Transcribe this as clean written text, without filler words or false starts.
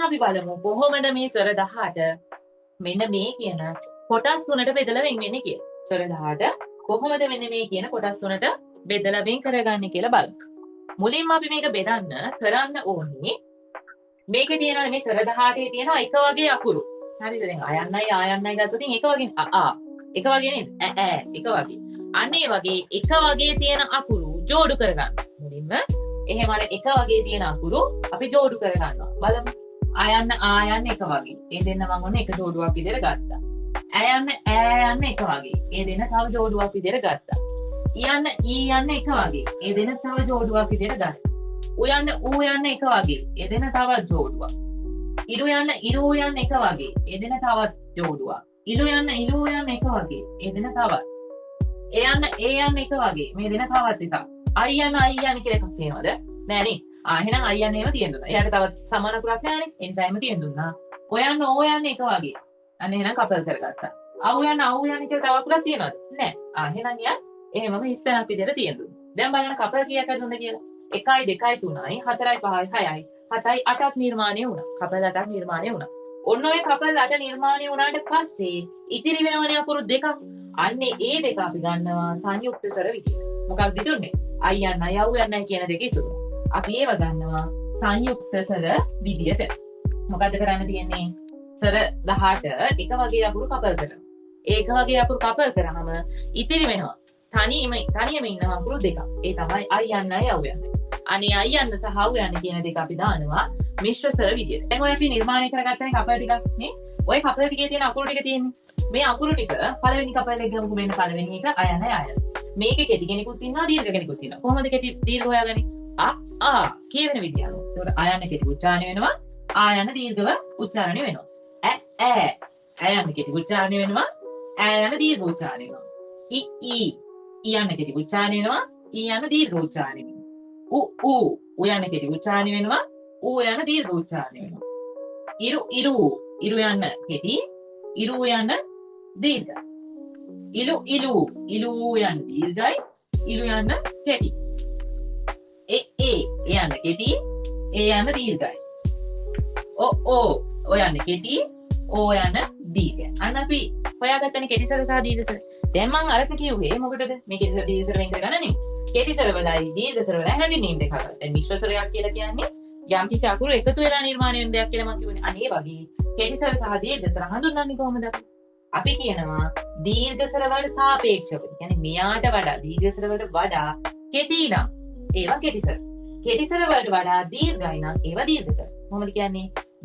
අපි බලමු කොහොමද මේ ස්වර 18 මෙන්න මේ කියන කොටස් තුනට බෙදලා වෙන් වෙන්නේ කියලා. ස්වර 18 කොහොමද මෙන්න මේ කියන කොටස් තුනට බෙදලා වෙන් කරගන්නේ කියලා බලමු. මුලින්ම අපි මේක බෙදන්න කරන්න ඕනේ මේකේ තියෙනවා මේ ස්වර 18 තියෙනවා එක වගේ අකුරු. හරිද? දැන් ආයන්නයි ගත්තොත් එක වගේ එක වගේ නේද? එක වගේ. අන්න ඒ වගේ එක වගේ තියෙන අකුරු ජෝඩු කරගන්න. මුලින්ම එහෙම අර එක වගේ තියෙන අකුරු අපි ජෝඩු කරගන්නවා. බලමු. ආයන්න එක වගේ. ඒ දෙන්න මම ඔන්න එක ජෝඩුවක් විදිහට ගත්තා. යන්න එක වගේ. ඒ දෙන්න තව ජෝඩුවක් විදිහට ගත්තා. යන්න එක වගේ. ඒ දෙන්න තව ජෝඩුවක් විදිහට ගත්තා. යන්න එක වගේ. ඒ දෙන්න තවත් ජෝඩුවක්. ඉරු යන්න එක වගේ. ඒ දෙන්න තවත් ජෝඩුවක්. ඉරු යන්න එක වගේ. ඒ දෙන්න තවත්. යන්න එක වගේ. මේ දෙන්න තවත් එකක්. අයියන්න කියලා එකක් තියෙනවද? නෑනේ. එහෙනම් අයියන්න එහෙම තියෙන්න දුන්නා. එයාට තවත් සමාන අකුරක් නෑනේ. ඒ නිසා එහෙම තියෙන්න දුන්නා. ඔයන්න එක වගේ. අන්න එහෙනම් කපල් කරගත්තා. යන්න කියලා තව අකුරක් තියෙනවද? නෑ. එහෙනම් යා එහෙමම ඉස්තනක් විදිහට තියෙන්න දුන්නා. දැන් බලන්න කපල් කීයක් හදුනද කියලා. 1 2 3යි 4යි 5යි 6යි 7යි 8ක් නිර්මාණය වුණා. කපල් 8ක් නිර්මාණය වුණා. ඔන්න ඔය කපල් 8 නිර්මාණය වුණාට පස්සේ ඉතිරි වෙනවනේ අකුරු දෙකක්. අන්නේ ඒ දෙක අපි ගන්නවා සංයුක්ත ස්වර විදියට. මොකක්ද දුන්නේ? යන්නයි කියන දෙක ඉතුරු. අපි ඒව ගන්නවා සංයුක්ත ස්වර විදියට. මොකද්ද කරන්න තියෙන්නේ? ස්වර 18 එක වගේ අකුරු කපල් කරනවා. ඒක වගේ අකුරු කපල් කරාම ඉතිරි වෙනවා තනියම ඉන්න අකුරු දෙකක්. ඒ තමයි අයන්නයි යව්යන්නයි. අනේ අයන්න සහ යව්යන්න කියන දෙක අපි දානවා මිශ්‍ර ස්වර විදියට. දැන් ඔය අපි නිර්මාණය කරගත්තනේ කපල් ටිකක් නේ. ඔය කපල් ටිකේ තියෙන අකුරු ටික තියෙන්නේ. මේ අකුරු ටික පළවෙනි කපල් එක ගමුකෝ. මෙන්න පළවෙනි එක අයන්න. මේකේ කෙටි කෙනෙකුත් ඉන්නවා දීර්ඝ කෙනෙකුත් ඉන්නවා. කොහොමද කෙටි දීර්ඝ හොයාගන්නේ? කියවෙන විදිය අනුව. ඒකට ආයන්න කෙටි උච්චාරණය වෙනවා. ආයන්න දීර්ඝව උච්චාරණය වෙනවා. ආයන්න කෙටි උච්චාරණය වෙනවා. ආයන්න දීර්ඝ උච්චාරණය වෙනවා. යන්න කෙටි උච්චාරණය වෙනවා. යන්න දීර්ඝ උච්චාරණය වෙනවා. යන්න කෙටි උච්චාරණය වෙනවා. යන්න දීර්ඝ උච්චාරණය වෙනවා. ඉරු යන්න කෙටි. ඉරු යන්න දීර්ඝයි. ඉලු යන්න දීර්ඝයි. ඉලු යන්න කෙටි. යන්න කෙටි. යන්න දීර්ඝයි. යන්න කෙටි. යන්න දීර්ඝයි. අන්න අපි හොයාගත්තනේ කෙටි ස්වර සහ දීර්ඝ ස්වර. දැන් මම අරක කිව්වේ මොකටද? මේ කෙටි ස්වර දීර්ඝ ස්වර වෙන් කරගන්න නෙමෙයි. කෙටි ස්වර වලයි දීර්ඝ ස්වර වලයි හැඳින්වීම දෙකක්. දැන් මිශ්‍ර ස්වරයක් කියලා කියන්නේ යම්කිසි අකුරු එකතු වෙලා නිර්මාණය වෙන දෙයක් කියලා මම කිව්වනේ. අනේ වගේ කෙටි ස්වර සහ දීර්ඝ ස්වර හඳුන්වන්නේ කොහොමද? අපි කියනවා දීර්ඝ ස්වර වලට සාපේක්ෂව. කියන්නේ මෙයාට වඩා දීර්ඝ ස්වර වලට වඩා කෙටි නම් ඒවා කෙටි ස්වර. කෙටි ස්වර වලට වඩා දීර්ඝයි නම් ඒවා දීර්ඝ ස්වර. කොහොමද කියන්නේ?